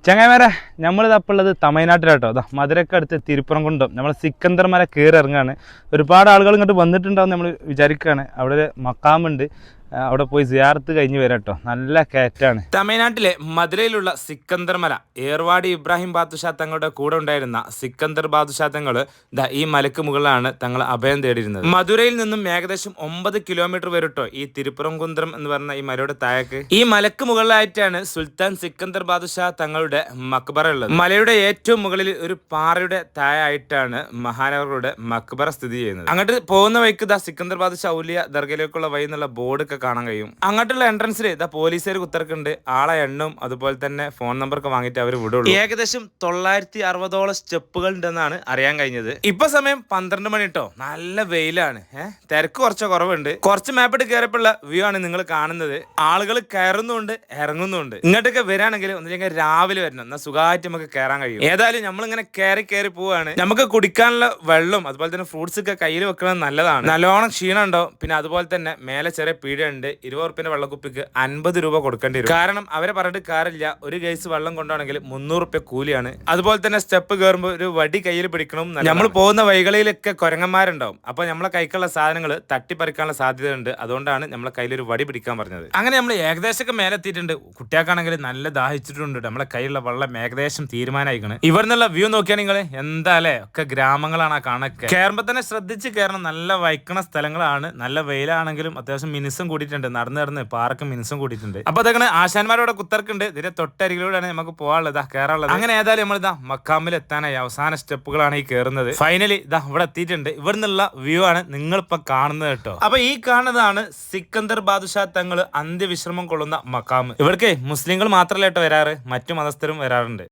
ചങ്ങായിമാരെ നമ്മളിത് അപ്പോൾ ഉള്ളത് തമിഴ്നാട്ടിലാട്ടോ. അതാ മധുരക്ക് അടുത്ത് തിരുപ്പുറംകുണ്ടം നമ്മൾ സിക്കന്ദർ മല കയറി ഇറങ്ങുകയാണ്. ഒരുപാട് ആളുകൾ ഇങ്ങോട്ട് വന്നിട്ടുണ്ടാവും നമ്മൾ വിചാരിക്കുകയാണ്. അവിടെ ഒരു മക്കാമുണ്ട്, അവിടെ പോയി സിയാറത്ത് കഴിഞ്ഞ് വരാം കേട്ടോ. നല്ല കയറ്റാണ്. തമിഴ്നാട്ടിലെ മധുരയിലുള്ള സിക്കന്ദർ മല, ഏർവാടി ഇബ്രാഹിം ബാദുഷാ തങ്ങളുടെ കൂടെ ഉണ്ടായിരുന്ന സിക്കന്ദർ ബാദുഷാ തങ്ങൾ ഈ മലക്ക് മുകളിലാണ് തങ്ങൾ അഭയം തേടിയിരുന്നത്. മധുരയിൽ നിന്നും ഏകദേശം 9 കിലോമീറ്റർ വരും ഈ തിരുപ്പുറംകുന്ദരം എന്ന് പറഞ്ഞ ഈ മലയുടെ താഴേക്ക്. ഈ മലക്ക് മുകളിലായിട്ടാണ് സുൽത്താൻ സിക്കന്ദർ ബാദുഷാ തങ്ങളുടെ മക്ബറ ഉള്ളത്. മലയുടെ ഏറ്റവും മുകളിൽ ഒരു പാറയുടെ താഴായിട്ടാണ് മഹാനവറുടെ മക്ബറ സ്ഥിതി ചെയ്യുന്നത്. അങ്ങോട്ട് പോകുന്ന വഴിക്ക് സിക്കന്ദർ ബാദുഷാ ഔലിയ ദർഗയിലേക്കുള്ള വഴി എന്നുള്ള ബോർഡ് കാണാൻ കഴിയും. അങ്ങോട്ടുള്ള എൻട്രൻസിൽ പോലീസുകാർ കുത്തിറക്കുന്നുണ്ട്. ആളെ എണ്ണും അതുപോലെ തന്നെ ഫോൺ നമ്പർ ഒക്കെ വാങ്ങിയിട്ട് അവർ വിടുള്ളൂ. ഏകദേശം 960ഓളം സ്റ്റെപ്പുകൾ ഉണ്ടെന്നാണ് അറിയാൻ കഴിഞ്ഞത്. ഇപ്പൊ സമയം 12 മണി കേട്ടോ. നല്ല വെയിലാണ്. തിരക്ക് കുറവുണ്ട്. കുറച്ച് മാപ്പിട്ട് കയറിയപ്പോഴുള്ള വ്യൂ ആണ് നിങ്ങൾ കാണുന്നത്. ആളുകൾ കയറുന്നുണ്ട് ഇറങ്ങുന്നുണ്ട്. ഇങ്ങോട്ടൊക്കെ വരാണെങ്കിൽ ഒന്നില്ലെങ്കിൽ രാവിലെ വരണം, എന്നാൽ സുഖമായിട്ട് നമുക്ക് കയറാൻ കഴിയും. ഏതായാലും നമ്മളിങ്ങനെ കയറി പോവാണ്. നമുക്ക് കുടിക്കാനുള്ള വെള്ളം അതുപോലെ തന്നെ ഫ്രൂട്ട്സ് ഒക്കെ കയ്യിൽ വെക്കുന്നത് നല്ലതാണ്. നല്ലോണം ക്ഷീണം ഉണ്ടോ. പിന്നെ അതുപോലെ തന്നെ മേലെ ചെറിയ പീടിക ഉണ്ട്. 20 റുപ്യന്റെ വെള്ളക്കുപ്പിക്ക് 50 രൂപ കൊടുക്കേണ്ടി വരും. കാരണം അവരെ പറഞ്ഞിട്ട് കാര്യമില്ല. ഒരു കേസ് വെള്ളം കൊണ്ടാണെങ്കിൽ 300 റുപ്യ കൂലിയാണ്. അതുപോലെ തന്നെ സ്റ്റെപ്പ് കയറുമ്പോൾ ഒരു വടി കയ്യിൽ പിടിക്കണം. നമ്മൾ പോകുന്ന വഴികളിലൊക്കെ കുരങ്ങന്മാരുണ്ടാവും. അപ്പൊ നമ്മളെ കൈക്കുള്ള സാധനങ്ങൾ തട്ടിപ്പറിക്കാനുള്ള സാധ്യത ഉണ്ട്. അതുകൊണ്ടാണ് നമ്മളെ കയ്യിലൊരു വടി പിടിക്കാൻ പറഞ്ഞത്. അങ്ങനെ നമ്മൾ ഏകദേശമൊക്കെ മേലെ എത്തിയിട്ടുണ്ട്. കുട്ടിയാക്കാണെങ്കിൽ നല്ല ദാഹിച്ചിട്ടുണ്ട്. നമ്മളെ കയ്യിലുള്ള വെള്ളം ഏകദേശം തീരുമാനമായിക്കാണ്. ഇവിടെ നിന്നുള്ള വ്യൂ നോക്കിയാൽ നിങ്ങൾ എന്താ അല്ലേ, ഒക്കെ ഗ്രാമങ്ങളാണ് ആ കാണൊക്കെ. കയറുമ്പോൾ തന്നെ ശ്രദ്ധിച്ച് കയറണം. നല്ല വൈക്കണ സ്ഥലങ്ങളാണ്. നല്ല വെയിലാണെങ്കിലും അത്യാവശ്യം മിനുസം കൂടിയിട്ടുണ്ട്. നടന്ന് പാർക്ക് മിനുസം കൂടിയിട്ടുണ്ട്. അപ്പൊ അതൊക്കെ ആശാന്മാരോടെ കുത്തർക്കുണ്ട്. ഇതിന്റെ തൊട്ടരികിലൂടെയാണ് നമുക്ക് പോകാനുള്ളത്, കയറാനുള്ളത്. അങ്ങനെ ഏതായാലും നമ്മൾ മക്കാമിൽ എത്താനായി. അവസാന സ്റ്റെപ്പുകളാണ് ഈ കയറുന്നത്. ഫൈനലി ഇവിടെ എത്തിയിട്ടുണ്ട്. ഇവിടെ നിന്നുള്ള വ്യൂ ആണ് നിങ്ങളിപ്പോ കാണുന്നത് കേട്ടോ. അപ്പൊ ഈ കാണുന്നതാണ് സിക്കന്ദർ ബാദുഷാ തങ്ങൾ അന്ത്യവിശ്രമം കൊള്ളുന്ന മക്കാമ്. ഇവിടേക്ക് മുസ്ലിങ്ങൾ മാത്രമല്ല കേട്ടോ വരാറ്, മറ്റു മതസ്ഥരും വരാറുണ്ട്.